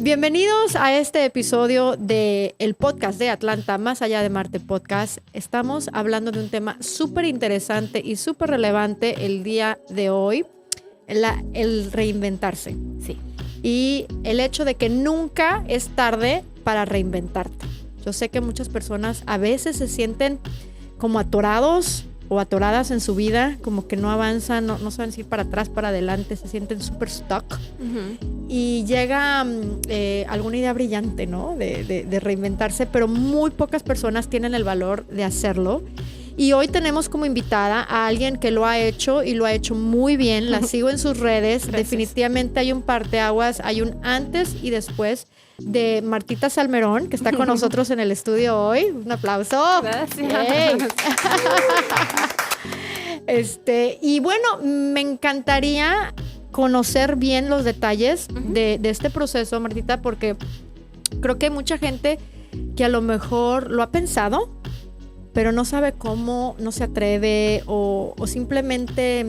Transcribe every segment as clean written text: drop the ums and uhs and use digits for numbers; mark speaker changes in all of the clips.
Speaker 1: Bienvenidos a este episodio del podcast de Atlanta, Más Allá de Marte Podcast. Estamos hablando de un tema súper interesante y súper relevante el día de hoy, el reinventarse.
Speaker 2: Sí.
Speaker 1: Y el hecho de que nunca es tarde para reinventarte. Yo sé que muchas personas a veces se sienten como atorados o atoradas en su vida, como que no avanzan, no saben si ir para atrás, para adelante, se sienten súper stuck. Uh-huh. Y llega alguna idea brillante, ¿no? De reinventarse, pero muy pocas personas tienen el valor de hacerlo. Y hoy tenemos como invitada a alguien que lo ha hecho y lo ha hecho muy bien. La sigo en sus redes. Gracias. Definitivamente hay un parteaguas, hay un antes y después de Martita Salmerón, que está con nosotros en el estudio hoy. Un aplauso.
Speaker 2: Gracias.
Speaker 1: Y bueno, me encantaría conocer bien los detalles de este proceso, Martita, porque creo que hay mucha gente que a lo mejor lo ha pensado, pero no sabe cómo, no se atreve o simplemente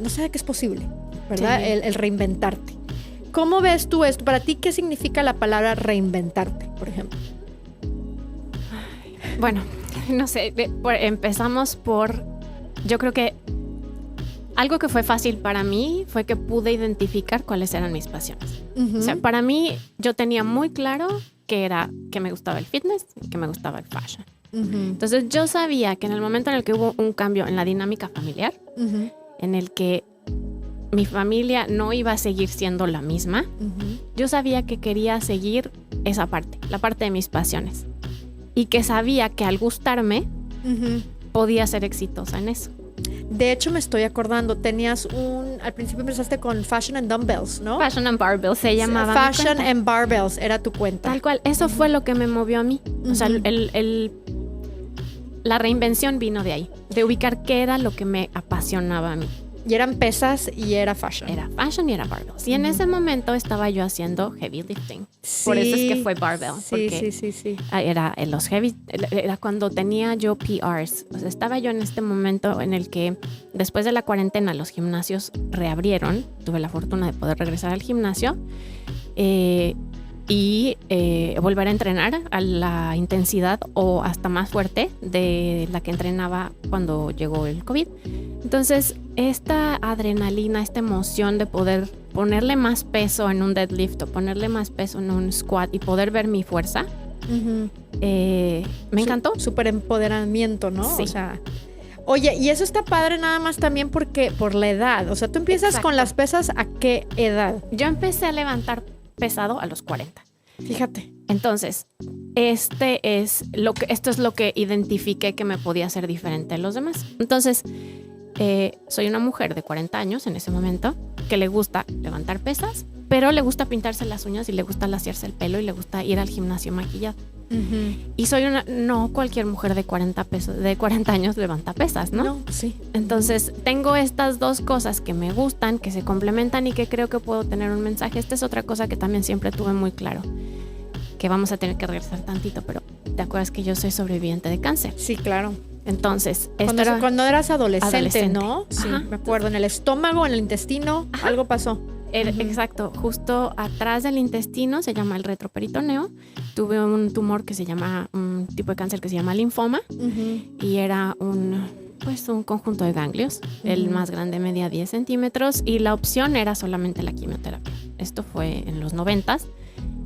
Speaker 1: no sabe que es posible, ¿verdad? Sí. El reinventarte. ¿Cómo ves tú esto? Para ti, ¿qué significa la palabra reinventarte, por ejemplo?
Speaker 2: Bueno, no sé, empezamos por, yo creo que algo que fue fácil para mí fue que pude identificar cuáles eran mis pasiones. Uh-huh. O sea, para mí yo tenía muy claro que me gustaba el fitness y que me gustaba el fashion. Uh-huh. Entonces yo sabía que en el momento en el que hubo un cambio en la dinámica familiar, uh-huh, en el que mi familia no iba a seguir siendo la misma, uh-huh, yo sabía que quería seguir esa parte, la parte de mis pasiones. Y que sabía que al gustarme, uh-huh, podía ser exitosa en eso.
Speaker 1: De hecho, me estoy acordando, al principio empezaste con Fashion and Dumbbells, ¿no?
Speaker 2: Fashion and Barbells se llamaba.
Speaker 1: Fashion and Barbells era tu cuenta.
Speaker 2: Tal cual, eso fue lo que me movió a mí. Uh-huh. O sea, la reinvención vino de ahí, de ubicar qué era lo que me apasionaba a mí.
Speaker 1: Y eran pesas y era fashion.
Speaker 2: Era fashion y era barbells. Y en ese momento estaba yo haciendo heavy lifting. Sí. Por eso es que fue barbell.
Speaker 1: Sí.
Speaker 2: Era en los heavy, era cuando tenía yo PRs. O sea, estaba yo en este momento en el que después de la cuarentena los gimnasios reabrieron. Tuve la fortuna de poder regresar al gimnasio y volver a entrenar a la intensidad o hasta más fuerte de la que entrenaba cuando llegó el COVID. Entonces, esta adrenalina, esta emoción de poder ponerle más peso en un deadlift o ponerle más peso en un squat y poder ver mi fuerza, uh-huh, me encantó.
Speaker 1: Súper empoderamiento, ¿no?
Speaker 2: Sí.
Speaker 1: O sea, oye, y eso está padre nada más también porque por la edad. O sea, tú empiezas Exacto. Con las pesas ¿a qué edad?
Speaker 2: Yo empecé a levantar pesado a los 40.
Speaker 1: Fíjate.
Speaker 2: Entonces, esto es lo que identifiqué que me podía hacer diferente a los demás. Entonces, soy una mujer de 40 años en ese momento que le gusta levantar pesas, pero le gusta pintarse las uñas y le gusta laciarse el pelo y le gusta ir al gimnasio maquillada. Uh-huh. Y no cualquier mujer de 40 años levanta pesas, ¿no?
Speaker 1: No, sí.
Speaker 2: Entonces, tengo estas dos cosas que me gustan, que se complementan y que creo que puedo tener un mensaje. Esta es otra cosa que también siempre tuve muy claro, que vamos a tener que regresar tantito, pero ¿te acuerdas que yo soy sobreviviente de cáncer?
Speaker 1: Sí, claro.
Speaker 2: Entonces,
Speaker 1: cuando eras adolescente, ¿no? Sí,
Speaker 2: Ajá.
Speaker 1: Me acuerdo. En el estómago, en el intestino, Ajá. Algo pasó.
Speaker 2: Uh-huh. Exacto, justo atrás del intestino se llama el retroperitoneo. Tuve un tumor un tipo de cáncer que se llama linfoma, uh-huh, y era un conjunto de ganglios. Uh-huh. El más grande medía 10 centímetros y la opción era solamente la quimioterapia. Esto fue en los 90s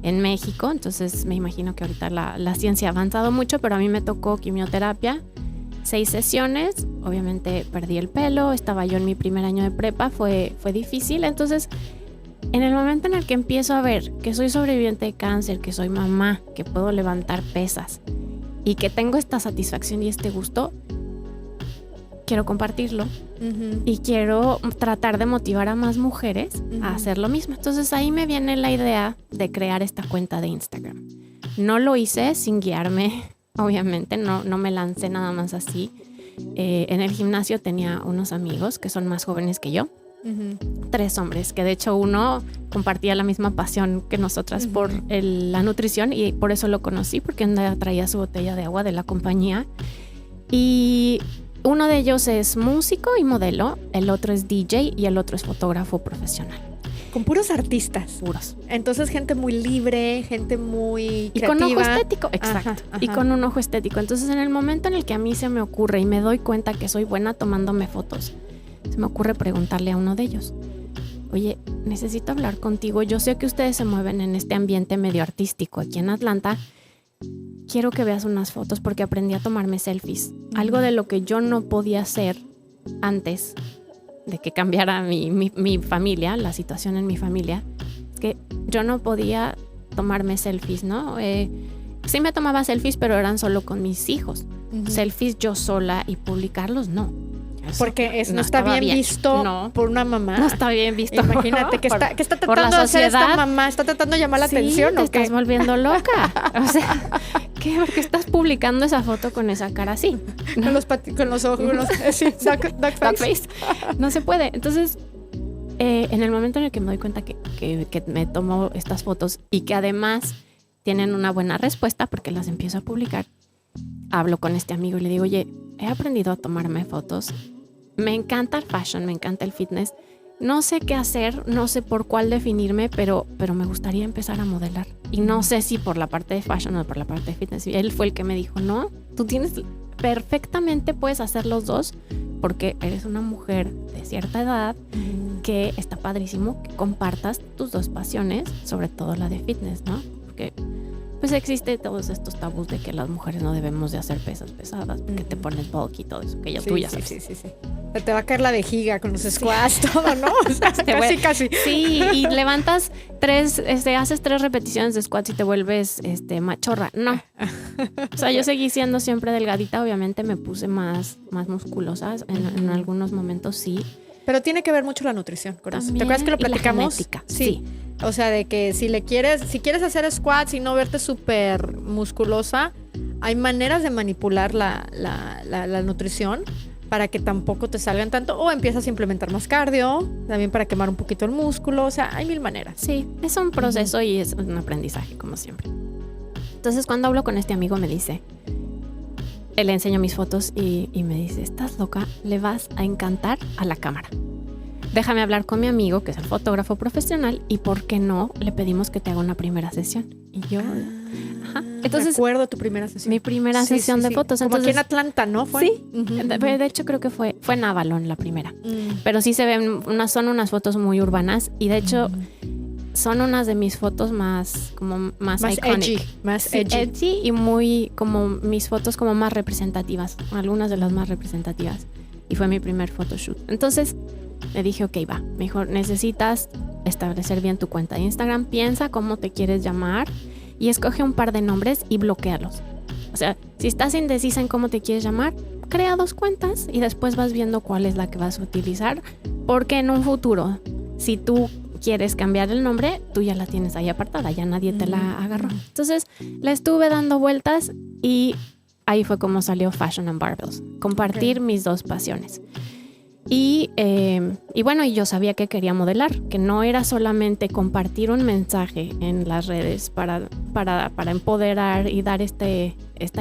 Speaker 2: en México, entonces me imagino que ahorita la ciencia ha avanzado mucho, pero a mí me tocó quimioterapia, 6 sesiones, obviamente perdí el pelo, estaba yo en mi primer año de prepa, fue difícil. Entonces, en el momento en el que empiezo a ver que soy sobreviviente de cáncer, que soy mamá, que puedo levantar pesas y que tengo esta satisfacción y este gusto, quiero compartirlo, uh-huh, y quiero tratar de motivar a más mujeres, uh-huh, a hacer lo mismo. Entonces ahí me viene la idea de crear esta cuenta de Instagram. No lo hice sin guiarme, obviamente, no me lancé nada más así. En el gimnasio tenía unos amigos que son más jóvenes que yo, uh-huh, 3 hombres, que de hecho uno compartía la misma pasión que nosotras, uh-huh, por la nutrición, y por eso lo conocí, porque traía su botella de agua de la compañía. Y uno de ellos es músico y modelo, el otro es DJ y el otro es fotógrafo profesional.
Speaker 1: Con puros artistas.
Speaker 2: Puros.
Speaker 1: Entonces, gente muy libre, gente muy creativa.
Speaker 2: Y con ojo estético, exacto.
Speaker 1: Ajá.
Speaker 2: Y con un ojo estético. Entonces, en el momento en el que a mí se me ocurre y me doy cuenta que soy buena tomándome fotos, se me ocurre preguntarle a uno de ellos: oye, necesito hablar contigo. Yo sé que ustedes se mueven en este ambiente medio artístico aquí en Atlanta. Quiero que veas unas fotos porque aprendí a tomarme selfies. Algo de lo que yo no podía hacer antes de que cambiara mi familia, la situación en mi familia, es que yo no podía tomarme selfies, ¿no? Sí me tomaba selfies, pero eran solo con mis hijos. Selfies yo sola y publicarlos, no.
Speaker 1: Porque no está bien visto por una mamá.
Speaker 2: No está bien visto.
Speaker 1: Imagínate, ¿qué está tratando de hacer esta mamá? ¿Está tratando de llamar la atención o qué?
Speaker 2: Te estás volviendo loca. O sea, ¿qué? Porque estás publicando esa foto con esa cara así, ¿no?
Speaker 1: Con los ojos, sí, duck face.
Speaker 2: No se puede. Entonces, en el momento en el que me doy cuenta que me tomo estas fotos y que además tienen una buena respuesta porque las empiezo a publicar, hablo con este amigo y le digo: oye, he aprendido a tomarme fotos. Me encanta el fashion, me encanta el fitness. No sé qué hacer, no sé por cuál definirme, pero me gustaría empezar a modelar. Y no sé si por la parte de fashion o por la parte de fitness. Y él fue el que me dijo: no, tú perfectamente puedes hacer los dos porque eres una mujer de cierta edad que está padrísimo que compartas tus dos pasiones, sobre todo la de fitness, ¿no? Porque pues existe todos estos tabús de que las mujeres no debemos de hacer pesas pesadas porque te pones bulky y todo eso, que ya tú ya sabes.
Speaker 1: Sí. Te va a caer la vejiga con los squats, todo, ¿no? O sea, casi.
Speaker 2: Sí, y levantas haces 3 repeticiones de squats y te vuelves machorra. No. O sea, yo seguí siendo siempre delgadita, obviamente me puse más musculosa en algunos momentos, sí.
Speaker 1: Pero tiene que ver mucho la nutrición con eso. ¿Te acuerdas que lo platicamos?
Speaker 2: La genética,
Speaker 1: sí. O sea, de que si quieres hacer squats y no verte súper musculosa, hay maneras de manipular la nutrición para que tampoco te salgan tanto, o empiezas a implementar más cardio, también para quemar un poquito el músculo. O sea, hay mil maneras.
Speaker 2: Sí, es un proceso y es un aprendizaje, como siempre. Entonces, cuando hablo con este amigo, me dice, le enseño mis fotos y me dice: estás loca, le vas a encantar a la cámara. Déjame hablar con mi amigo, que es el fotógrafo profesional, y ¿por qué no le pedimos que te haga una primera sesión? Y yo... Entonces,
Speaker 1: me acuerdo de tu primera sesión.
Speaker 2: Mi primera sesión de fotos.
Speaker 1: Como aquí en Atlanta, ¿no? ¿Fue?
Speaker 2: Sí. De hecho, creo que fue en Avalon la primera. Pero sí se ven, son unas fotos muy urbanas y de hecho son unas de mis fotos más iconic.
Speaker 1: Más edgy.
Speaker 2: Y muy como mis fotos como más representativas. Algunas de las más representativas. Y fue mi primer photoshoot. Entonces le dije: ok, va. Me dijo: necesitas establecer bien tu cuenta de Instagram. Piensa cómo te quieres llamar y escoge un par de nombres y bloquéalos. O sea, si estás indecisa en cómo te quieres llamar, crea 2 cuentas y después vas viendo cuál es la que vas a utilizar, porque en un futuro, si tú quieres cambiar el nombre, tú ya la tienes ahí apartada, ya nadie te la agarró. Entonces, la estuve dando vueltas y ahí fue como salió Fashion and Barbells, compartir mis 2 pasiones. Y bueno, y yo sabía que quería modelar, que no era solamente compartir un mensaje en las redes para empoderar y dar esta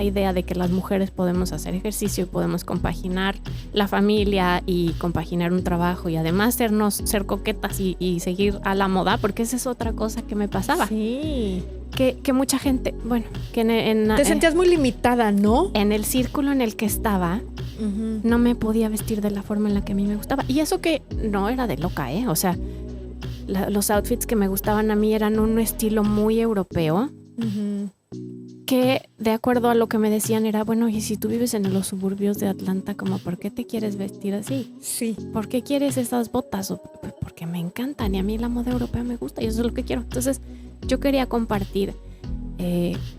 Speaker 2: idea de que las mujeres podemos hacer ejercicio y podemos compaginar la familia y compaginar un trabajo y además ser coquetas y seguir a la moda, porque esa es otra cosa que me pasaba.
Speaker 1: Sí.
Speaker 2: Que mucha gente, bueno, que
Speaker 1: te sentías muy limitada, ¿no?
Speaker 2: En el círculo en el que estaba, no me podía vestir de la forma en la que a mí me gustaba. Y eso que no era de loca, O sea, los outfits que me gustaban a mí eran un estilo muy europeo, que de acuerdo a lo que me decían era, bueno, y si tú vives en los suburbios de Atlanta, como, ¿por qué te quieres vestir así?
Speaker 1: Sí.
Speaker 2: ¿Por qué quieres esas botas? Porque me encantan y a mí la moda europea me gusta y eso es lo que quiero. Entonces, yo quería compartir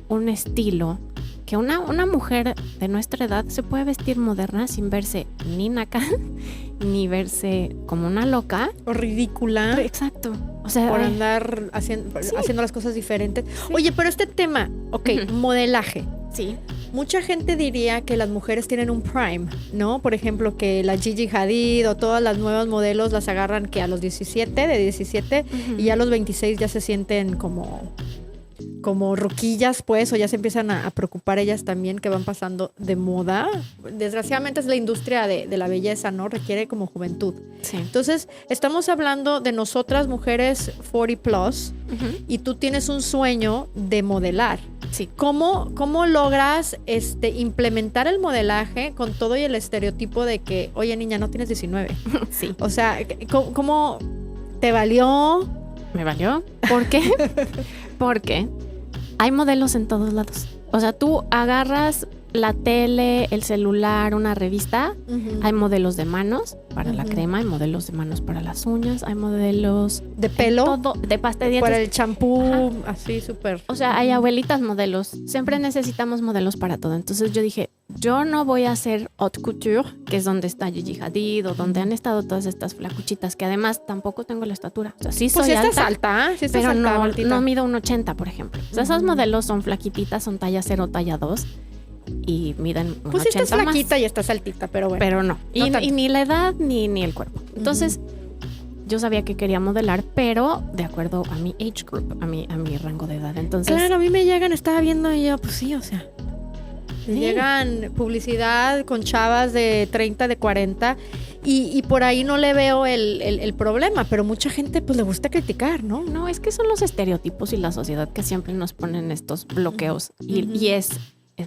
Speaker 2: un estilo que una mujer de nuestra edad se puede vestir moderna sin verse ni naca, ni verse como una loca.
Speaker 1: O ridícula.
Speaker 2: Exacto. O sea,
Speaker 1: por andar haciendo las cosas diferentes. Sí. Oye, pero este tema, modelaje.
Speaker 2: Sí.
Speaker 1: Mucha gente diría que las mujeres tienen un prime, ¿no? Por ejemplo, que la Gigi Hadid o todas las nuevas modelos las agarran que a los 17, y ya a los 26 ya se sienten como como ruquillas, pues, o ya se empiezan a preocupar ellas también que van pasando de moda. Desgraciadamente es la industria de la belleza, ¿no? Requiere como juventud.
Speaker 2: Sí.
Speaker 1: Entonces, estamos hablando de nosotras mujeres 40 plus y tú tienes un sueño de modelar.
Speaker 2: Sí.
Speaker 1: ¿Cómo logras implementar el modelaje con todo y el estereotipo de que, oye, niña, no tienes 19?
Speaker 2: Sí.
Speaker 1: O sea, ¿cómo te valió?
Speaker 2: ¿Me valió? ¿Por qué? Porque hay modelos en todos lados. O sea, tú agarras la tele, el celular, una revista, hay modelos de manos para la crema, hay modelos de manos para las uñas, hay modelos
Speaker 1: de pelo,
Speaker 2: todo, de pasta de dientes.
Speaker 1: Para el champú, así súper.
Speaker 2: O sea, hay abuelitas modelos. Siempre necesitamos modelos para todo. Entonces yo dije, yo no voy a hacer haute couture, que es donde está Gigi Hadid o donde han estado todas estas flacuchitas, que además tampoco tengo la estatura. O sea, sí soy
Speaker 1: alta.
Speaker 2: Pues
Speaker 1: Sí estás
Speaker 2: pero
Speaker 1: alta,
Speaker 2: no mido un 80, por ejemplo. O sea, esos modelos son flaquititas, son talla 0, talla 2 y miden un 80
Speaker 1: Pues estás flaquita
Speaker 2: más.
Speaker 1: Y estás altita, pero bueno.
Speaker 2: Pero no. Y ni la edad ni el cuerpo. Entonces, yo sabía que quería modelar, pero de acuerdo a mi age group, a mi rango de edad. Entonces,
Speaker 1: claro, a mí me llegan, estaba viendo y yo, pues sí, o sea.
Speaker 2: Sí.
Speaker 1: Llegan publicidad con chavas de 30, de 40 y por ahí no le veo el problema, pero mucha gente pues le gusta criticar, ¿no?
Speaker 2: No, es que son los estereotipos y la sociedad que siempre nos ponen estos bloqueos y es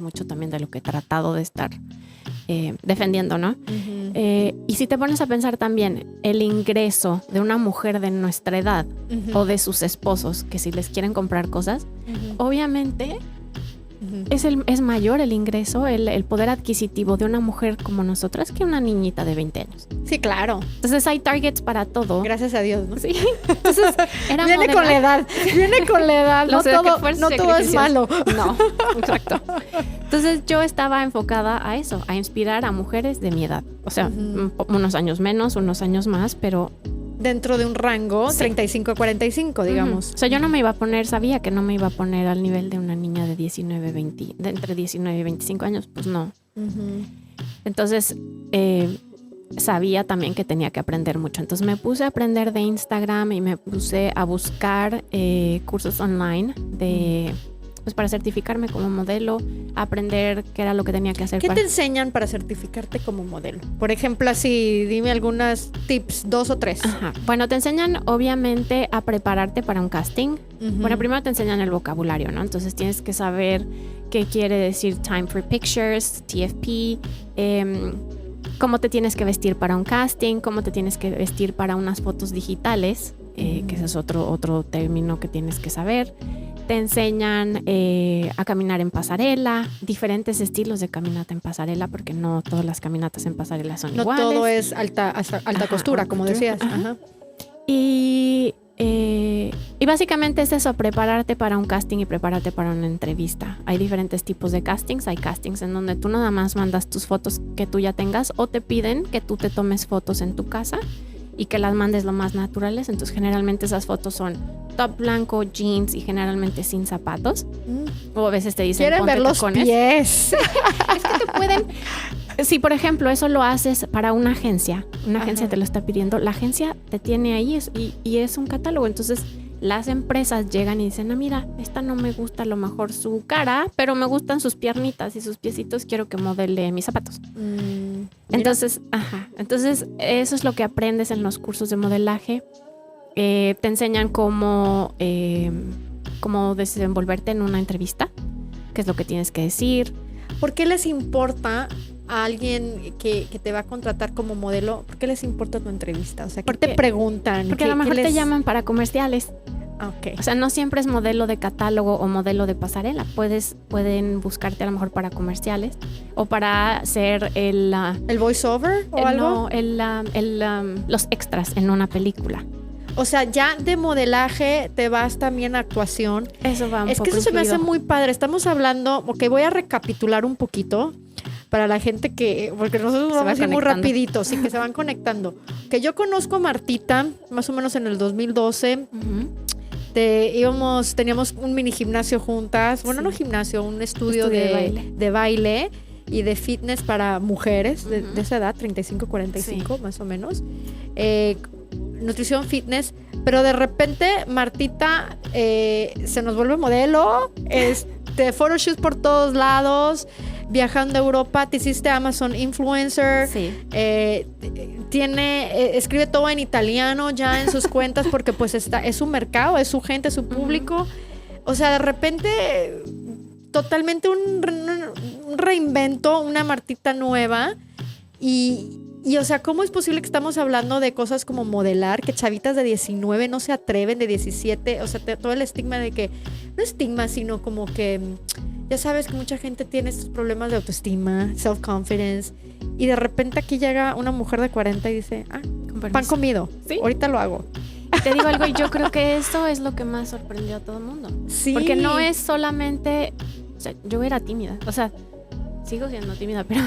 Speaker 2: mucho también de lo que he tratado de estar defendiendo, ¿no? Y si te pones a pensar también el ingreso de una mujer de nuestra edad o de sus esposos, que si les quieren comprar cosas, obviamente es mayor el ingreso, el poder adquisitivo de una mujer como nosotras que una niñita de 20 años.
Speaker 1: Sí, claro.
Speaker 2: Entonces hay targets para todo.
Speaker 1: Gracias a Dios, ¿no?
Speaker 2: Sí. Entonces
Speaker 1: viene con la edad. No todo es malo.
Speaker 2: No, exacto. Entonces yo estaba enfocada a eso, a inspirar a mujeres de mi edad. O sea, unos años menos, unos años más, pero
Speaker 1: dentro de un rango 35 a 45, digamos.
Speaker 2: O sea, yo no me iba a poner, sabía que no me iba a poner al nivel de una niña de 19, 20, de entre 19 y 25 años, pues no. Entonces, sabía también que tenía que aprender mucho. Entonces me puse a aprender de Instagram y me puse a buscar cursos online pues para certificarme como modelo, aprender qué era lo que tenía que hacer.
Speaker 1: ¿Qué te enseñan para certificarte como modelo? Por ejemplo, así, dime algunas tips, 2 o 3.
Speaker 2: Ajá. Bueno, te enseñan obviamente a prepararte para un casting. Bueno, primero te enseñan el vocabulario, ¿no? Entonces tienes que saber qué quiere decir time for pictures, TFP, cómo te tienes que vestir para un casting, cómo te tienes que vestir para unas fotos digitales, que ese es otro término que tienes que saber. Te enseñan a caminar en pasarela, diferentes estilos de caminata en pasarela, porque no todas las caminatas en pasarela son iguales.
Speaker 1: No todo es alta costura, como decías. Ajá.
Speaker 2: Y básicamente es eso, prepararte para un casting y prepararte para una entrevista. Hay diferentes tipos de castings. Hay castings en donde tú nada más mandas tus fotos que tú ya tengas o te piden que tú te tomes fotos en tu casa y que las mandes lo más naturales. Entonces generalmente esas fotos son top blanco, jeans y generalmente sin zapatos. O a veces te dicen
Speaker 1: quieren ver los
Speaker 2: tacones.
Speaker 1: Pies.
Speaker 2: Es que te pueden... Si por ejemplo eso lo haces para una agencia te lo está pidiendo, la agencia te tiene ahí y es un catálogo. Entonces las empresas llegan y dicen, mira, esta no me gusta a lo mejor su cara, pero me gustan sus piernitas y sus piecitos, quiero que modele mis zapatos. Entonces eso es lo que aprendes en los cursos de modelaje. Te enseñan cómo desenvolverte en una entrevista, qué es lo que tienes que decir.
Speaker 1: ¿Por qué les importa a alguien que te va a contratar como modelo? ¿Por qué les importa tu entrevista? O sea, ¿qué te preguntan?
Speaker 2: Porque a lo mejor te llaman para comerciales.
Speaker 1: Okay.
Speaker 2: O sea, no siempre es modelo de catálogo o modelo de pasarela. Pueden buscarte a lo mejor para comerciales o para ser el
Speaker 1: voiceover o algo.
Speaker 2: No, los extras en una película.
Speaker 1: O sea, ya de modelaje te vas también a actuación.
Speaker 2: Eso va un poco
Speaker 1: Es que eso se me hace muy padre. Estamos hablando, voy a recapitular un poquito para la gente porque nosotros vamos a ir muy rapiditos y que se van conectando. Que yo conozco a Martita más o menos en el 2012. Teníamos un mini gimnasio juntas. Bueno, no gimnasio, un estudio de baile y de fitness para mujeres de esa edad, 35, 45 más o menos. nutrición fitness, pero de repente Martita se nos vuelve modelo, photoshoots por todos lados, viajando a Europa, te hiciste Amazon influencer,
Speaker 2: Sí.
Speaker 1: Escribe todo en italiano ya en sus cuentas porque pues es su mercado, es su gente, es su público. O sea, de repente totalmente un reinvento, una Martita nueva. Y o sea, ¿cómo es posible que estamos hablando de cosas como modelar, que chavitas de 19 no se atreven, de 17? O sea, todo el estigma de que, no estigma, sino como que, ya sabes que mucha gente tiene estos problemas de autoestima, self-confidence, y de repente aquí llega una mujer de 40 y dice, pan comido,
Speaker 2: ¿Sí?
Speaker 1: Ahorita lo hago.
Speaker 2: Te digo algo, y yo creo que eso es lo que más sorprendió a todo el mundo.
Speaker 1: Sí.
Speaker 2: Porque no es solamente, o sea, yo era tímida, o sea, sigo siendo tímida, pero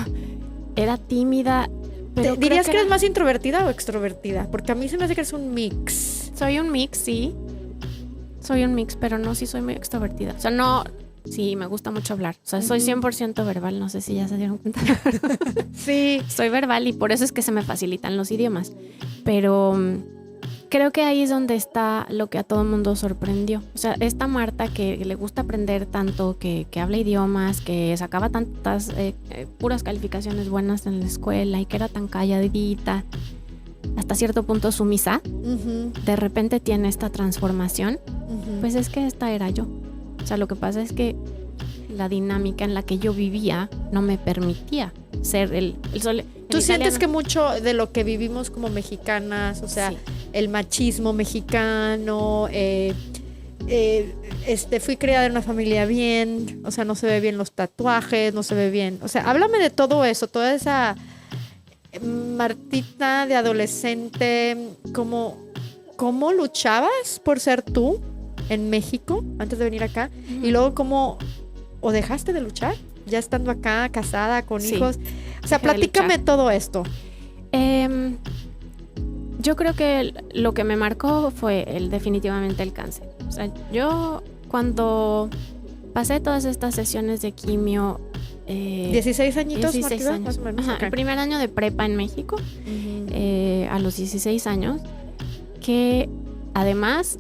Speaker 2: era tímida. Pero
Speaker 1: ¿Dirías que eres más introvertida o extrovertida? Porque a mí se me hace que eres un mix.
Speaker 2: Soy un mix, sí. Soy un mix, pero no, sí soy muy extrovertida. O sea, no, sí, me gusta mucho hablar. O sea, soy 100% verbal, no sé si ya se dieron cuenta.
Speaker 1: Sí.
Speaker 2: Soy verbal y por eso es que se me facilitan los idiomas. Pero creo que ahí es donde está lo que a todo el mundo sorprendió. O sea, esta Marta que le gusta aprender tanto, que habla idiomas, que sacaba tantas puras calificaciones buenas en la escuela y que era tan calladita, hasta cierto punto sumisa, de repente tiene esta transformación. Pues es que esta era yo. O sea, lo que pasa es que la dinámica en la que yo vivía no me permitía ser el sol.
Speaker 1: ¿Tú sientes que mucho de lo que vivimos como mexicanas, o sea, sí, el machismo mexicano, fui criada en una familia bien, o sea, no se ve bien los tatuajes, no se ve bien, o sea, háblame de todo eso, toda esa Martita de adolescente, ¿cómo luchabas por ser tú en México antes de venir acá? Y luego ¿cómo o dejaste de luchar ya estando acá, casada, con hijos? O sea, platícame todo esto.
Speaker 2: Yo creo que lo que me marcó fue definitivamente el cáncer. O sea, yo cuando pasé todas estas sesiones de quimio...
Speaker 1: 16 añitos,
Speaker 2: 16
Speaker 1: Martita,
Speaker 2: años.
Speaker 1: más o menos.
Speaker 2: Ajá,
Speaker 1: Okay.
Speaker 2: El primer año de prepa en México, a los 16 años, que además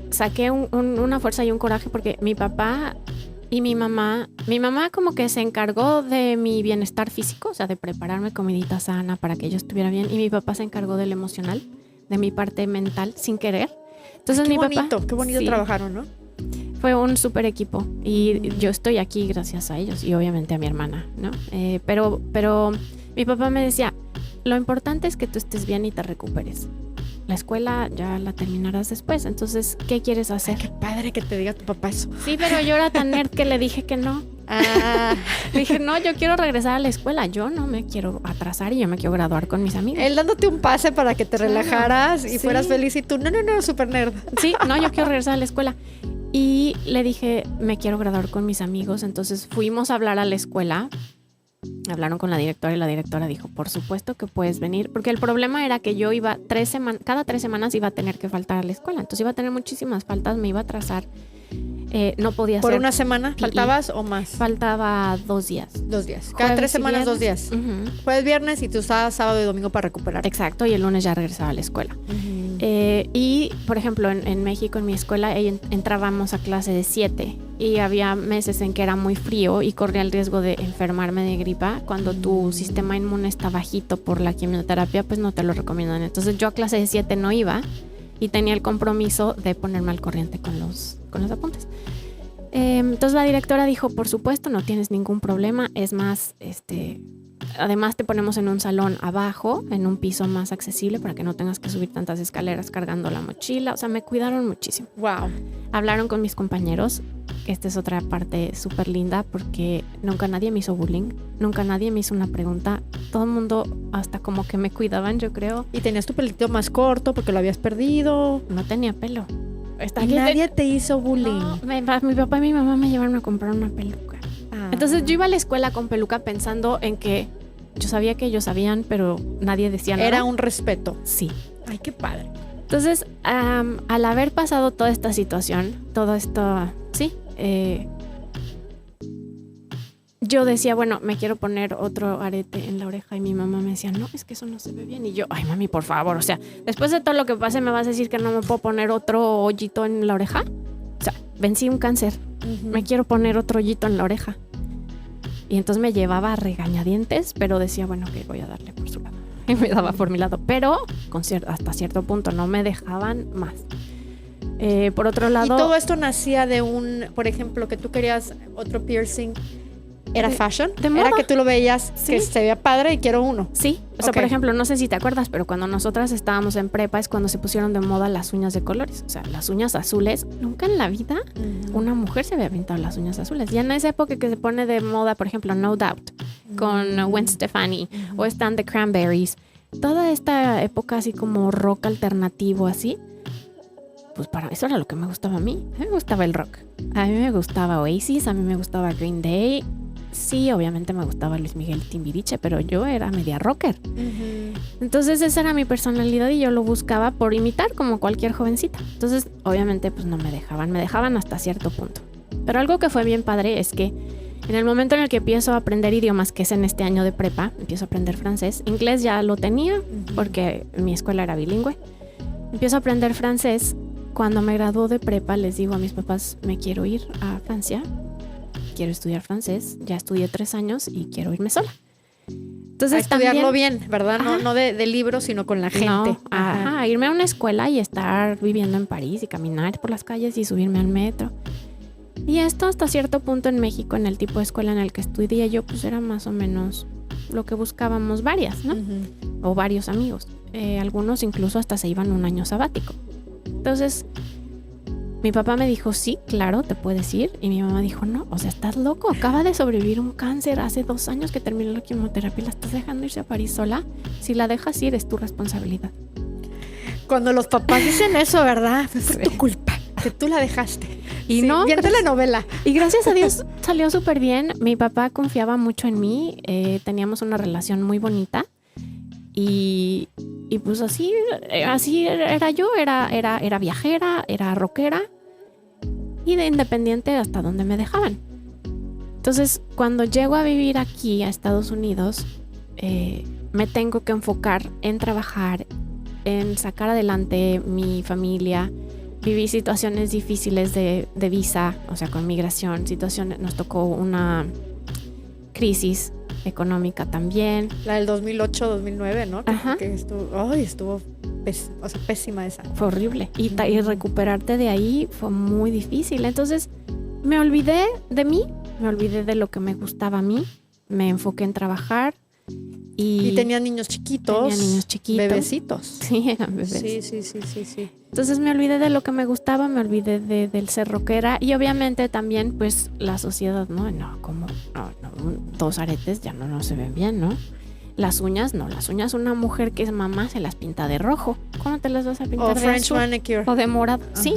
Speaker 2: saqué una fuerza y un coraje porque mi papá y mi mamá como que se encargó de mi bienestar físico, o sea, de prepararme comidita sana para que yo estuviera bien, y mi papá se encargó del emocional, de mi parte mental, sin querer. Entonces
Speaker 1: qué
Speaker 2: mi
Speaker 1: bonito,
Speaker 2: papá...
Speaker 1: qué bonito, sí, trabajaron, ¿no?
Speaker 2: Fue un súper equipo y yo estoy aquí gracias a ellos y obviamente a mi hermana, ¿no? Pero mi papá me decía, lo importante es que tú estés bien y te recuperes. La escuela ya la terminarás después, entonces, ¿qué quieres hacer?
Speaker 1: Ay, qué padre que te diga tu papá eso.
Speaker 2: Sí, pero yo era tan nerd que le dije que no. Dije, no, yo quiero regresar a la escuela, yo no me quiero atrasar y yo me quiero graduar con mis amigos.
Speaker 1: Él dándote un pase para que te relajaras y
Speaker 2: sí,
Speaker 1: fueras feliz y tú, no, súper nerd.
Speaker 2: Sí, no, yo quiero regresar a la escuela. Y le dije, me quiero graduar con mis amigos, entonces fuimos a hablar a la escuela. Hablaron con la directora y la directora dijo, por supuesto que puedes venir, porque el problema era que yo iba cada 3 semanas iba a tener que faltar a la escuela, entonces iba a tener muchísimas faltas, me iba a atrasar, no podía
Speaker 1: ¿Por
Speaker 2: hacer
Speaker 1: una semana
Speaker 2: PE.
Speaker 1: ¿Faltabas o más?
Speaker 2: Faltaba 2 días.
Speaker 1: 2 días. Cada 3 semanas, 2 días. Jueves, viernes y tú estabas sábado y domingo para recuperar.
Speaker 2: Exacto, y el lunes ya regresaba a la escuela. Y, por ejemplo, en México, en mi escuela, entrábamos a clase de 7 y había meses en que era muy frío y corría el riesgo de enfermarme de gripa. Cuando tu sistema inmune está bajito por la quimioterapia, pues no te lo recomiendan. Entonces yo a clase de 7 no iba y tenía el compromiso de ponerme al corriente con los apuntes. Entonces la directora dijo, por supuesto, no tienes ningún problema. Es más, además te ponemos en un salón abajo, en un piso más accesible para que no tengas que subir tantas escaleras cargando la mochila. O sea, me cuidaron muchísimo.
Speaker 1: Wow.
Speaker 2: Hablaron con mis compañeros. Esta es otra parte súper linda porque nunca nadie me hizo bullying. Nunca nadie me hizo una pregunta. Todo el mundo hasta como que me cuidaban, yo creo.
Speaker 1: ¿Y tenías tu pelito más corto porque lo habías perdido?
Speaker 2: No tenía pelo.
Speaker 1: ¿Y nadie te hizo bullying?
Speaker 2: No, mi papá y mi mamá me llevaron a comprar una peluca. Entonces yo iba a la escuela con peluca pensando en que yo sabía que ellos sabían, pero nadie decía nada.
Speaker 1: Era un respeto.
Speaker 2: Sí.
Speaker 1: Ay, qué padre.
Speaker 2: Entonces, al haber pasado toda esta situación, todo esto, sí, yo decía, bueno, me quiero poner otro arete en la oreja y mi mamá me decía, no, es que eso no se ve bien. Y yo, ay, mami, por favor, o sea, después de todo lo que pase, ¿me vas a decir que no me puedo poner otro hoyito en la oreja? O sea, vencí un cáncer, me quiero poner otro hoyito en la oreja. Y entonces me llevaba a regañadientes, pero decía, bueno, que voy a darle por su lado. Y me daba por mi lado, pero hasta cierto punto no me dejaban más. Por otro lado...
Speaker 1: ¿Y todo esto nacía de por ejemplo, que tú querías otro piercing? ¿Era fashion?
Speaker 2: De moda.
Speaker 1: ¿Era que tú lo veías que se veía padre y quiero uno?
Speaker 2: Sí. O sea, por ejemplo, no sé si te acuerdas, pero cuando nosotras estábamos en prepa es cuando se pusieron de moda las uñas de colores. O sea, las uñas azules. Nunca en la vida una mujer se había pintado las uñas azules. Ya en esa época que se pone de moda, por ejemplo, No Doubt con Gwen Stefani o están The Cranberries. Toda esta época así como rock alternativo así. Pues para eso era lo que me gustaba a mí. A mí me gustaba el rock. A mí me gustaba Oasis, a mí me gustaba Green Day. Sí, obviamente me gustaba Luis Miguel Timbiriche, pero yo era media rocker. Entonces esa era mi personalidad y yo lo buscaba por imitar como cualquier jovencita. Entonces obviamente pues no me dejaban hasta cierto punto. Pero algo que fue bien padre es que en el momento en el que empiezo a aprender idiomas, que es en este año de prepa, empiezo a aprender francés. Inglés ya lo tenía porque mi escuela era bilingüe. Empiezo a aprender francés. Cuando me graduó de prepa les digo a mis papás, me quiero ir a Francia. Quiero estudiar francés, ya estudié 3 años y quiero irme sola. Entonces,
Speaker 1: a estudiarlo bien, ¿verdad? No de libros, sino con la gente.
Speaker 2: No, irme a una escuela y estar viviendo en París y caminar por las calles y subirme al metro. Y esto hasta cierto punto en México, en el tipo de escuela en el que estudié yo, pues era más o menos lo que buscábamos varias, ¿no? O varios amigos. Algunos incluso hasta se iban un año sabático. Entonces... mi papá me dijo, sí, claro, te puedes ir. Y mi mamá dijo, no, o sea, estás loco. Acaba de sobrevivir un cáncer hace 2 años que terminó la quimioterapia y la estás dejando irse a París sola. Si la dejas ir, es tu responsabilidad.
Speaker 1: Cuando los papás dicen eso, ¿verdad? Fue por tu culpa, que tú la dejaste.
Speaker 2: Y no,
Speaker 1: bien telenovela.
Speaker 2: Y gracias a Dios salió súper bien. Mi papá confiaba mucho en mí. Teníamos una relación muy bonita. Y pues así era yo, era viajera, era rockera y de independiente hasta donde me dejaban. Entonces, cuando llego a vivir aquí a Estados Unidos, me tengo que enfocar en trabajar, en sacar adelante mi familia. Viví situaciones difíciles de visa, o sea, con migración, nos tocó una crisis económica también.
Speaker 1: La del 2008-2009, ¿no?
Speaker 2: Ajá.
Speaker 1: Que estuvo pésima esa.
Speaker 2: Fue horrible. Y recuperarte de ahí fue muy difícil. Entonces me olvidé de mí, me olvidé de lo que me gustaba a mí, me enfoqué en trabajar. Y
Speaker 1: tenía niños chiquitos. Bebecitos.
Speaker 2: Sí, eran bebés.
Speaker 1: Sí.
Speaker 2: Entonces me olvidé de lo que me gustaba, me olvidé del ser rockera y obviamente también pues la sociedad, ¿no? No, 2 aretes ya no se ven bien, ¿no? Las uñas, una mujer que es mamá se las pinta de rojo. ¿Cómo te las vas a pintar de
Speaker 1: French
Speaker 2: azul?
Speaker 1: manicure.
Speaker 2: O de morado,
Speaker 1: Ajá.
Speaker 2: sí.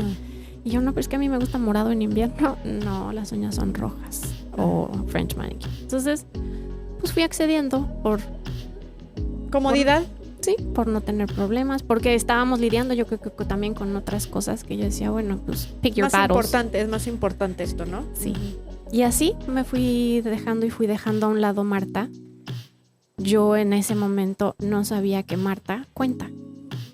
Speaker 2: Y yo, no, pero es que a mí me gusta morado en invierno. No, las uñas son rojas o French manicure. Entonces, pues fui accediendo por...
Speaker 1: ¿Comodidad?
Speaker 2: Sí, por no tener problemas, porque estábamos lidiando yo creo que también con otras cosas que yo decía, bueno, pues pick your battles.
Speaker 1: Es más importante esto, ¿no?
Speaker 2: Sí. Y así me fui dejando a un lado Marta. Yo en ese momento no sabía que Marta cuenta.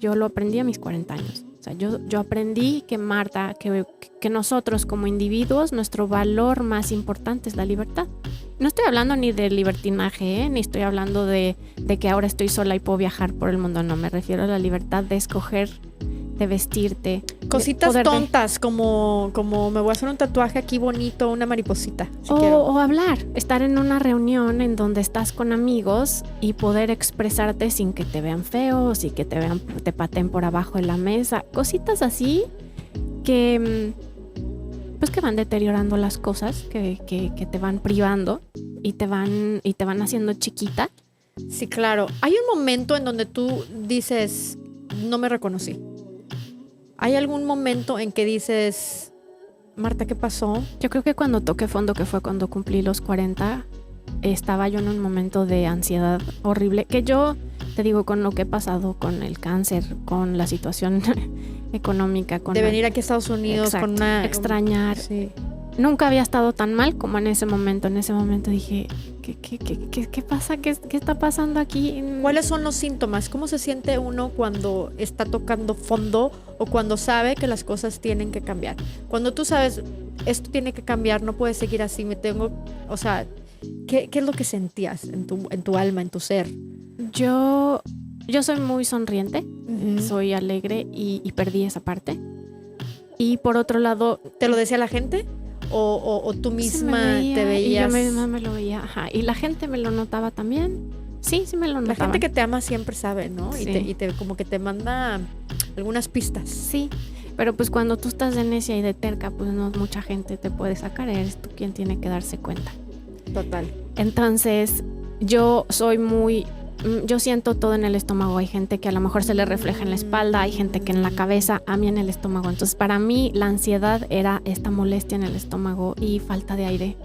Speaker 2: Yo lo aprendí a mis 40 años. O sea, yo aprendí que Marta, que nosotros como individuos, nuestro valor más importante es la libertad. No estoy hablando ni de libertinaje, ni estoy hablando de que ahora estoy sola y puedo viajar por el mundo. No, me refiero a la libertad de escoger, de vestirte.
Speaker 1: Cositas tontas, como me voy a hacer un tatuaje aquí bonito, una mariposita.
Speaker 2: O hablar, estar en una reunión en donde estás con amigos y poder expresarte sin que te vean feo, sin que te pateen por abajo de la mesa. Cositas así que van deteriorando las cosas, que te van privando y te van haciendo chiquita.
Speaker 1: Sí, claro. Hay un momento en donde tú dices, no me reconocí. ¿Hay algún momento en que dices, Marta, ¿qué pasó?
Speaker 2: Yo creo que cuando toqué fondo, que fue cuando cumplí los 40, estaba yo en un momento de ansiedad horrible, que yo te digo, con lo que he pasado con el cáncer, con la situación económica, con
Speaker 1: de venir aquí a Estados Unidos,
Speaker 2: exacto,
Speaker 1: con una...
Speaker 2: extrañar.
Speaker 1: Sí.
Speaker 2: nunca había estado tan mal como en ese momento. En ese momento dije, ¿qué pasa? ¿Qué está pasando aquí?
Speaker 1: ¿Cuáles son los síntomas? ¿Cómo se siente uno cuando está tocando fondo o cuando sabe que las cosas tienen que cambiar? Cuando tú sabes, esto tiene que cambiar, no puede seguir así, o sea, ¿qué es lo que sentías en tu alma, en tu ser?
Speaker 2: Yo soy muy sonriente, soy alegre y perdí esa parte. Y por otro lado...
Speaker 1: ¿Te lo decía la gente? ¿O tú misma te veías?
Speaker 2: Y yo misma me lo veía, ajá. Y la gente me lo notaba también. Sí me lo notaba.
Speaker 1: La gente que te ama siempre sabe, ¿no?
Speaker 2: Sí.
Speaker 1: Y te como que te manda algunas pistas.
Speaker 2: Sí, pero pues cuando tú estás de necia y de terca, pues no mucha gente te puede sacar. Eres tú quien tiene que darse cuenta.
Speaker 1: Total.
Speaker 2: Entonces, yo siento todo en el estómago. Hay gente que a lo mejor se le refleja en la espalda, hay gente que en la cabeza, a mí en el estómago. Entonces, para mí la ansiedad era esta molestia en el estómago y falta de aire.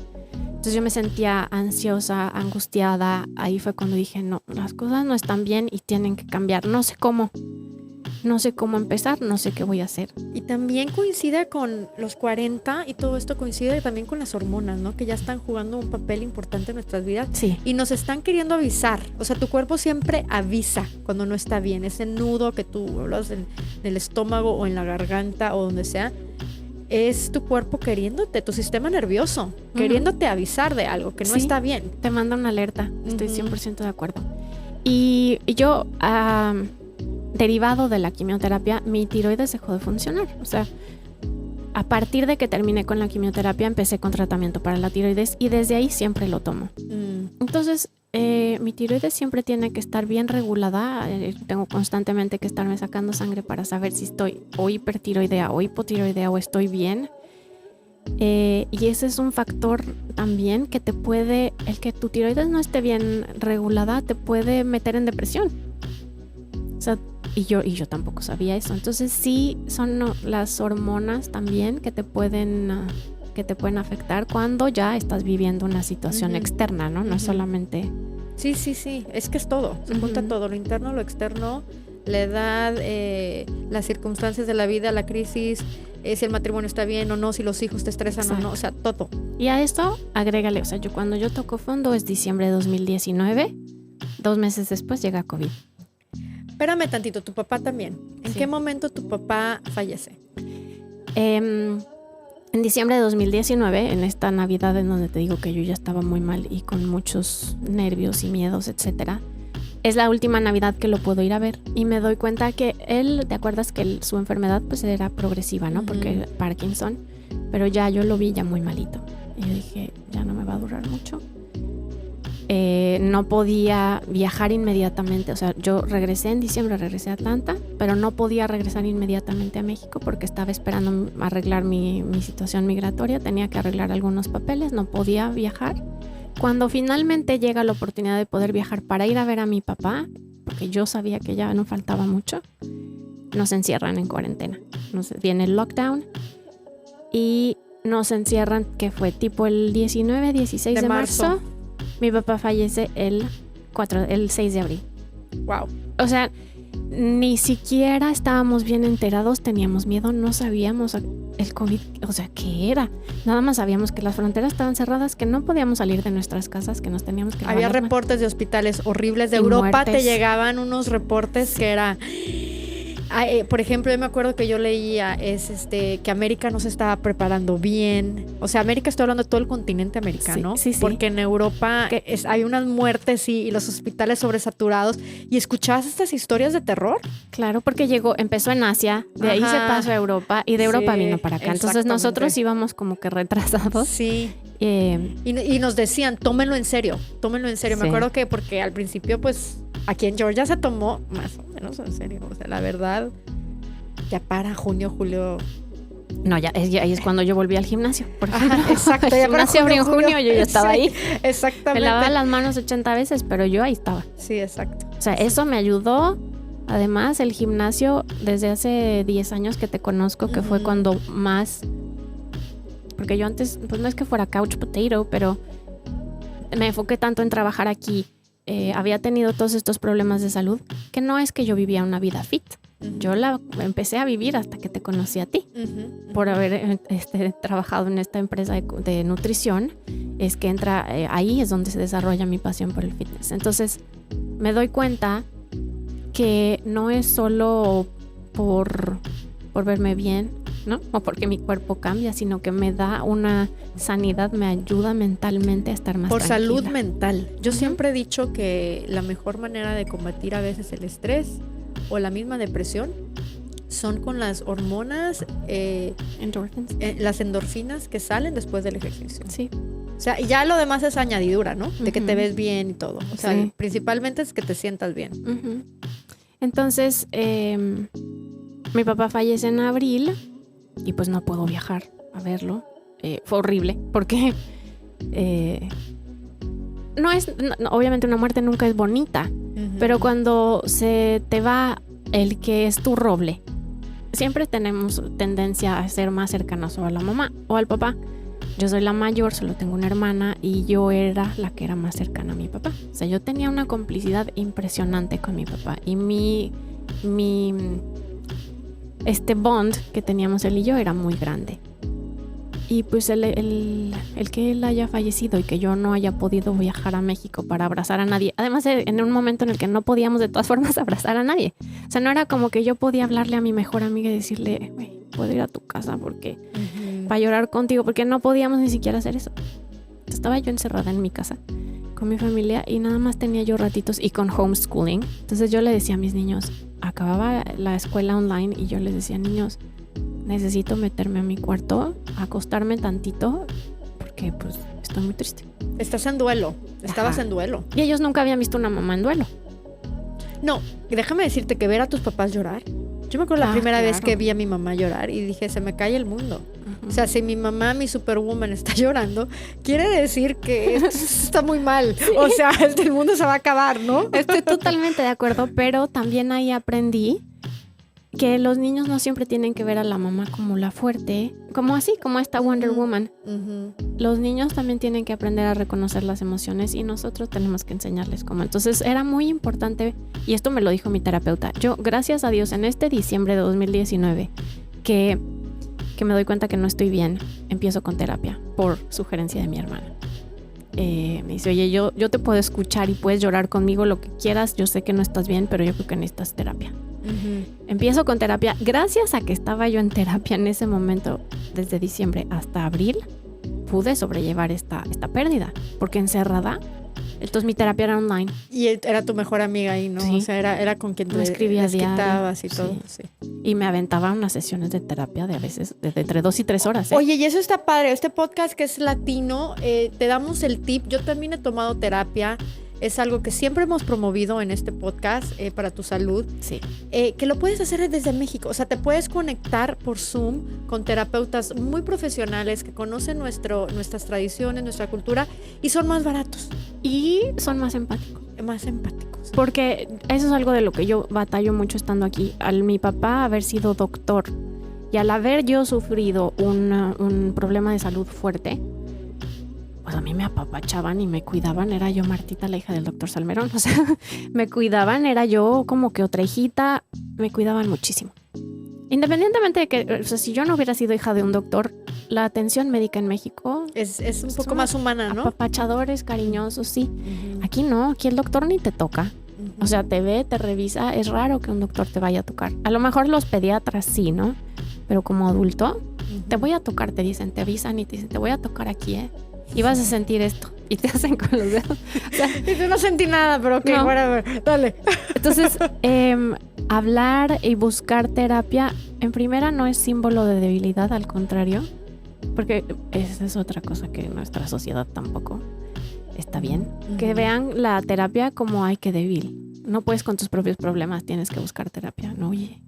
Speaker 2: Entonces yo me sentía ansiosa, angustiada. Ahí fue cuando dije, no, las cosas no están bien y tienen que cambiar. No sé cómo empezar, no sé qué voy a hacer.
Speaker 1: Y también coincide con los 40 y todo esto coincide también con las hormonas, ¿no? Que ya están jugando un papel importante en nuestras vidas.
Speaker 2: Sí.
Speaker 1: Y nos están queriendo avisar. O sea, tu cuerpo siempre avisa cuando no está bien. Ese nudo que tú hablas en el estómago o en la garganta o donde sea, es tu cuerpo queriéndote, tu sistema nervioso, queriéndote avisar de algo que no está bien.
Speaker 2: Te manda una alerta, estoy 100% de acuerdo. Y yo... derivado de la quimioterapia, mi tiroides dejó de funcionar. O sea, a partir de que terminé con la quimioterapia, empecé con tratamiento para la tiroides y desde ahí siempre lo tomo. Entonces, mi tiroides siempre tiene que estar bien regulada. Tengo constantemente que estarme sacando sangre para saber si estoy o hipertiroidea o hipotiroidea o estoy bien. Y ese es un factor también que te puede, el que tu tiroides no esté bien regulada, te puede meter en depresión. O sea, y yo tampoco sabía eso. Entonces sí son las hormonas también que te pueden afectar cuando ya estás viviendo una situación externa, ¿no? No es solamente...
Speaker 1: Sí. Es que es todo. Se junta todo. Lo interno, lo externo, la edad, las circunstancias de la vida, la crisis, si el matrimonio está bien o no, si los hijos te estresan o no. O sea, todo.
Speaker 2: Y a esto agrégale, o sea, cuando yo toco fondo es diciembre de 2019. 2 meses después llega COVID.
Speaker 1: Espérame tantito, tu papá también. ¿En qué momento tu papá fallece?
Speaker 2: En diciembre de 2019, en esta Navidad en donde te digo que yo ya estaba muy mal y con muchos nervios y miedos, etcétera, es la última Navidad que lo puedo ir a ver y me doy cuenta que él, ¿te acuerdas que su enfermedad pues era progresiva, ¿no? Porque Parkinson, pero ya yo lo vi ya muy malito y yo dije, ya no me va a durar mucho. No podía viajar inmediatamente, o sea, yo regresé en diciembre, regresé a Atlanta, pero no podía regresar inmediatamente a México porque estaba esperando arreglar mi situación migratoria, tenía que arreglar algunos papeles, no podía viajar. Cuando finalmente llega la oportunidad de poder viajar para ir a ver a mi papá, porque yo sabía que ya no faltaba mucho, nos encierran en cuarentena, viene el lockdown y nos encierran, que fue tipo el 19, 16 de marzo. Mi papá fallece el 6 de abril.
Speaker 1: Wow.
Speaker 2: O sea, ni siquiera estábamos bien enterados, teníamos miedo, no sabíamos el COVID, o sea, ¿qué era? Nada más sabíamos que las fronteras estaban cerradas, que no podíamos salir de nuestras casas, que nos teníamos que...
Speaker 1: Había reportes de hospitales horribles de Europa, muertes. Te llegaban unos reportes que era... por ejemplo, yo me acuerdo que yo leía que América no se estaba preparando bien. O sea, América, estoy hablando de todo el continente americano.
Speaker 2: Sí.
Speaker 1: Porque en Europa hay unas muertes y los hospitales sobresaturados. ¿Y escuchabas estas historias de terror?
Speaker 2: Claro, porque empezó en Asia, de ahí se pasó a Europa y de Europa vino para acá. Entonces nosotros íbamos como que retrasados.
Speaker 1: Sí. Y nos decían, tómenlo en serio. Sí. Me acuerdo que porque al principio, pues... Aquí en Georgia se tomó más o menos en serio. O sea, la verdad, ya para junio, julio.
Speaker 2: No, ahí es cuando yo volví al gimnasio. Por ejemplo.
Speaker 1: Exacto.
Speaker 2: El gimnasio abrió en junio, yo ya estaba ahí.
Speaker 1: Exactamente.
Speaker 2: Me lavaba las manos 80 veces, pero yo ahí estaba.
Speaker 1: Sí, exacto.
Speaker 2: O sea, eso me ayudó. Además, el gimnasio, desde hace 10 años que te conozco, que fue cuando más... Porque yo antes, pues no es que fuera couch potato, pero me enfoqué tanto en trabajar aquí. Había tenido todos estos problemas de salud, que no es que yo vivía una vida fit, Yo la empecé a vivir hasta que te conocí a ti. Por haber trabajado en esta empresa de nutrición, es que entra, ahí es donde se desarrolla mi pasión por el fitness. Entonces me doy cuenta que no es solo por verme bien, ¿no? O porque mi cuerpo cambia, sino que me da una sanidad, me ayuda mentalmente a estar más
Speaker 1: por
Speaker 2: tranquila.
Speaker 1: Salud mental. Yo siempre he dicho que la mejor manera de combatir a veces el estrés o la misma depresión son con las hormonas,
Speaker 2: Endorphins.
Speaker 1: las endorfinas que salen después del ejercicio.
Speaker 2: Sí.
Speaker 1: O sea, ya lo demás es añadidura, ¿no? De que te ves bien y todo. O sea,
Speaker 2: Sí.
Speaker 1: principalmente es que te sientas bien.
Speaker 2: Entonces, mi papá fallece en abril y pues no puedo viajar a verlo. Fue horrible porque obviamente una muerte nunca es bonita, pero cuando se te va el que es tu roble, siempre tenemos tendencia a ser más cercanos o a la mamá o al papá. Yo soy la mayor, solo tengo una hermana y yo era la que era más cercana a mi papá. O sea, yo tenía una complicidad impresionante con mi papá y este bond que teníamos él y yo era muy grande. Y pues el que él haya fallecido y que yo no haya podido viajar a México para abrazar a nadie, además en un momento en el que no podíamos de todas formas abrazar a nadie. O sea, no era como que yo podía hablarle a mi mejor amiga y decirle, güey, puedo ir a tu casa porque para llorar contigo, porque no podíamos ni siquiera hacer eso. Estaba yo encerrada en mi casa con mi familia y nada más tenía yo ratitos y con homeschooling. Entonces yo le decía a mis niños, acababa la escuela online y yo les decía, niños, necesito meterme a mi cuarto, acostarme tantito porque pues estoy muy triste.
Speaker 1: Estás en duelo, estabas en duelo.
Speaker 2: Y ellos nunca habían visto una mamá en duelo.
Speaker 1: No, déjame decirte que ver a tus papás llorar. Yo me acuerdo la primera vez que vi a mi mamá llorar y dije, se me cae el mundo. O sea, si mi mamá, mi superwoman, está llorando, quiere decir que esto está muy mal. Sí. O sea, el mundo se va a acabar, ¿no?
Speaker 2: Estoy totalmente de acuerdo, pero también ahí aprendí que los niños no siempre tienen que ver a la mamá como la fuerte, como esta Wonder Woman. Los niños también tienen que aprender a reconocer las emociones y nosotros tenemos que enseñarles cómo. Entonces era muy importante, y esto me lo dijo mi terapeuta. Yo, gracias a Dios, en este diciembre de 2019, que me doy cuenta que no estoy bien, empiezo con terapia por sugerencia de mi hermana. Me dice, oye, yo te puedo escuchar y puedes llorar conmigo lo que quieras, yo sé que no estás bien, pero yo creo que necesitas terapia. Empiezo con terapia. Gracias a que estaba yo en terapia en ese momento, desde diciembre hasta abril, pude sobrellevar esta pérdida, porque encerrada, entonces mi terapia era online.
Speaker 1: Y era tu mejor amiga ahí, ¿no?
Speaker 2: Sí.
Speaker 1: O sea, era con quien te
Speaker 2: escribía
Speaker 1: quitabas y todo. Sí.
Speaker 2: Y me aventaba unas sesiones de terapia de a veces de entre 2 y 3 horas.
Speaker 1: Oye, y eso está padre. Este podcast que es latino, te damos el tip. Yo también he tomado terapia. Es algo que siempre hemos promovido en este podcast para tu salud.
Speaker 2: Sí.
Speaker 1: Que lo puedes hacer desde México. O sea, te puedes conectar por Zoom con terapeutas muy profesionales que conocen nuestras tradiciones, nuestra cultura y son más baratos.
Speaker 2: Y son más empáticos.
Speaker 1: Más empáticos.
Speaker 2: Porque eso es algo de lo que yo batallo mucho estando aquí. Al mi papá haber sido doctor y al haber yo sufrido un problema de salud fuerte, pues a mí me apapachaban y me cuidaban. Era yo Martita, la hija del doctor Salmerón. O sea, me cuidaban, era yo como que otra hijita. Me cuidaban muchísimo. Independientemente de que, o sea, si yo no hubiera sido hija de un doctor, la atención médica en México
Speaker 1: es un poco más humana, ¿no?
Speaker 2: Apapachadores, cariñosos, sí. Aquí no, aquí el doctor ni te toca. O sea, te ve, te revisa. Es raro que un doctor te vaya a tocar. A lo mejor los pediatras sí, ¿no? Pero como adulto, te voy a tocar, te dicen, te avisan y te dicen, te voy a tocar aquí, y vas a sentir esto. Y te hacen con los dedos. O sea,
Speaker 1: y tú no sentí nada, pero ok,
Speaker 2: no.
Speaker 1: Bueno, dale.
Speaker 2: Entonces, hablar y buscar terapia, en primera no es símbolo de debilidad, al contrario. Porque esa es otra cosa que nuestra sociedad tampoco está bien. Que vean la terapia como, ay, qué débil. No puedes con tus propios problemas, tienes que buscar terapia. No, oye.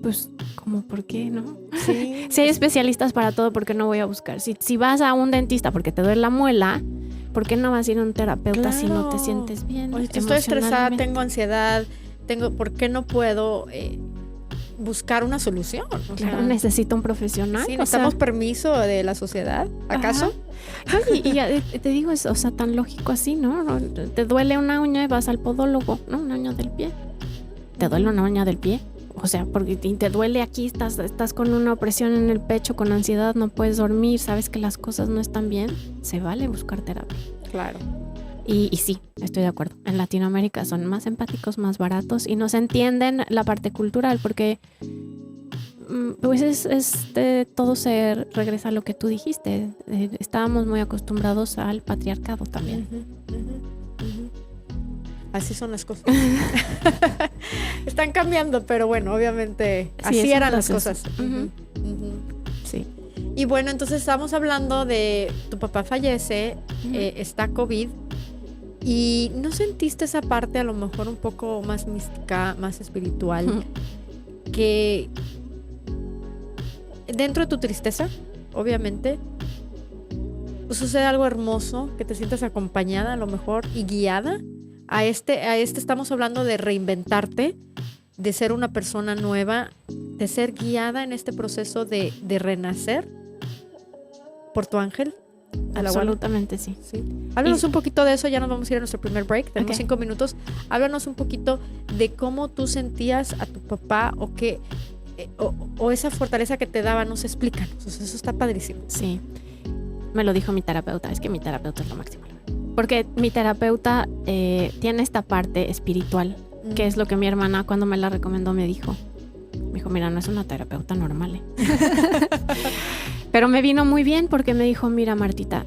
Speaker 2: Pues, ¿cómo por qué, no?
Speaker 1: Sí.
Speaker 2: Si hay especialistas para todo, ¿por qué no voy a buscar? Si vas a un dentista porque te duele la muela, ¿por qué no vas a ir a un terapeuta si no te sientes bien?
Speaker 1: Oye, estoy estresada, tengo ansiedad, ¿por qué no puedo buscar una solución?
Speaker 2: Claro, necesito un profesional.
Speaker 1: Sí, necesitamos permiso de la sociedad, ¿acaso?
Speaker 2: Y te digo, es, o sea, tan lógico así, ¿no? Te duele una uña y vas al podólogo, ¿no? Una uña del pie. ¿Te duele una uña del pie? O sea, porque te duele aquí, estás con una opresión en el pecho, con ansiedad, no puedes dormir, sabes que las cosas no están bien, se vale buscar terapia.
Speaker 1: Claro.
Speaker 2: Y sí, estoy de acuerdo. En Latinoamérica son más empáticos, más baratos y no se entienden la parte cultural porque pues es de todo se regresa a lo que tú dijiste. Estábamos muy acostumbrados al patriarcado también.
Speaker 1: Así son las cosas. Están cambiando, pero bueno, obviamente
Speaker 2: Sí,
Speaker 1: así eran las
Speaker 2: proceso.
Speaker 1: cosas.
Speaker 2: Sí.
Speaker 1: Y bueno, entonces estamos hablando de tu papá fallece, está COVID, y ¿no sentiste esa parte a lo mejor un poco más mística, más espiritual, que dentro de tu tristeza, obviamente, sucede algo hermoso, que te sientas acompañada a lo mejor y guiada? A este estamos hablando de reinventarte, de ser una persona nueva, de ser guiada en este proceso de renacer por tu ángel.
Speaker 2: Absolutamente sí.
Speaker 1: Háblanos un poquito de eso, ya nos vamos a ir a nuestro primer break, tenemos 5 minutos. Háblanos un poquito de cómo tú sentías a tu papá o qué, o esa fortaleza que te daba, nos explícanos, eso está padrísimo.
Speaker 2: Sí, me lo dijo mi terapeuta, es que mi terapeuta es lo máximo. Porque mi terapeuta tiene esta parte espiritual, que es lo que mi hermana cuando me la recomendó me dijo, mira, no es una terapeuta normal, Pero me vino muy bien porque me dijo, mira Martita,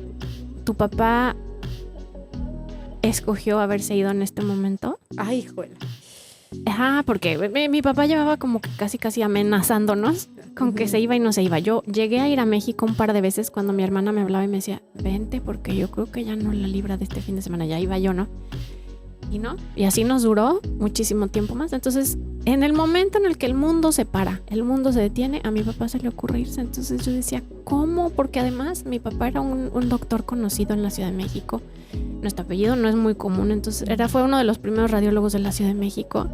Speaker 2: tu papá escogió haberse ido en este momento.
Speaker 1: Ay, híjole.
Speaker 2: Ajá, porque mi papá llevaba como que casi amenazándonos con que se iba y no se iba. Yo llegué a ir a México un par de veces cuando mi hermana me hablaba y me decía, vente porque yo creo que ya no la libra de este fin de semana. Ya iba yo, ¿no? Y no, y así nos duró muchísimo tiempo más. Entonces, en el momento en el que el mundo se para, el mundo se detiene, a mi papá se le ocurre irse. Entonces yo decía, ¿cómo? Porque además mi papá era un doctor conocido en la Ciudad de México. Nuestro apellido no es muy común, entonces fue uno de los primeros radiólogos de la Ciudad de México.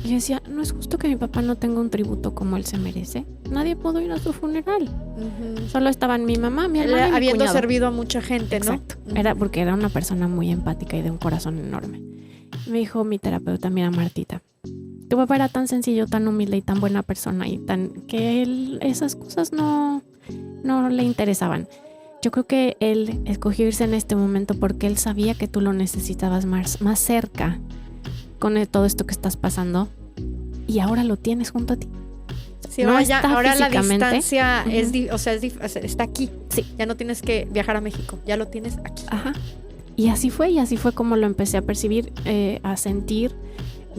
Speaker 2: Y yo decía, no es justo que mi papá no tenga un tributo como él se merece. Nadie pudo ir a su funeral. Solo estaban mi mamá, mi hermana y mi
Speaker 1: habiendo
Speaker 2: cuñado.
Speaker 1: Servido a mucha gente, ¿no?
Speaker 2: Exacto. Era porque era una persona muy empática y de un corazón enorme. Me dijo mi terapeuta, mira Martita, tu papá era tan sencillo, tan humilde y tan buena persona y que esas cosas no le interesaban. Yo creo que él escogió irse en este momento porque él sabía que tú lo necesitabas más cerca con todo esto que estás pasando y ahora lo tienes junto a ti.
Speaker 1: Sí, ahora la distancia está aquí.
Speaker 2: Sí.
Speaker 1: Ya no tienes que viajar a México, ya lo tienes aquí.
Speaker 2: Ajá. Y así fue como lo empecé a percibir, a sentir.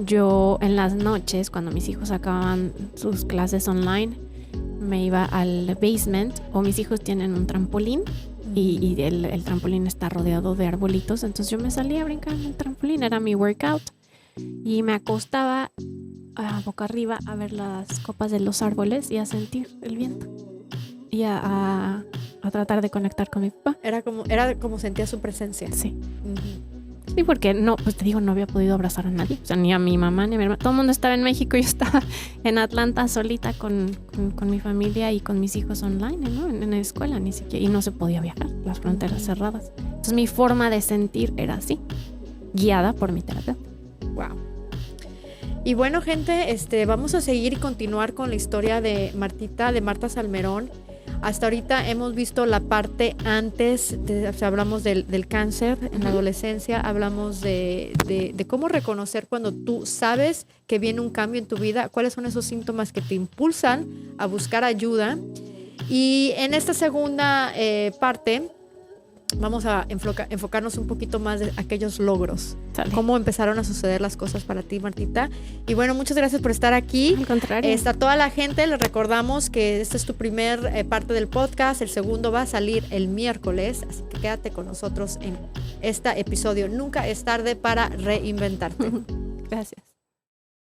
Speaker 2: Yo en las noches, cuando mis hijos acababan sus clases online, me iba al basement, o mis hijos tienen un trampolín y el trampolín está rodeado de arbolitos, entonces yo me salía a brincar en el trampolín, era mi workout, y me acostaba boca arriba a ver las copas de los árboles y a sentir el viento y a tratar de conectar con mi papá.
Speaker 1: Era como sentía su presencia.
Speaker 2: Sí. Sí, porque no, pues te digo, no había podido abrazar a nadie, o sea, ni a mi mamá ni a mi hermana. Todo el mundo estaba en México, yo estaba en Atlanta solita con mi familia y con mis hijos online, ¿no? En la escuela ni siquiera, y no se podía viajar, las fronteras cerradas. Entonces mi forma de sentir era así, guiada por mi terapeuta.
Speaker 1: Wow. Y bueno, gente, vamos a seguir y continuar con la historia de Martita, de Marta Salmerón. Hasta ahorita hemos visto la parte antes, hablamos del cáncer en la adolescencia, hablamos de cómo reconocer cuando tú sabes que viene un cambio en tu vida, cuáles son esos síntomas que te impulsan a buscar ayuda. Y en esta segunda parte vamos a enfocarnos un poquito más de aquellos logros.
Speaker 2: Sale.
Speaker 1: Cómo empezaron a suceder las cosas para ti, Martita. Y bueno, muchas gracias por estar aquí.
Speaker 2: Al contrario.
Speaker 1: A toda la gente les recordamos que esta es tu primer parte del podcast. El segundo va a salir el miércoles, así que quédate con nosotros en este episodio. Nunca es tarde para reinventarte.
Speaker 2: Gracias.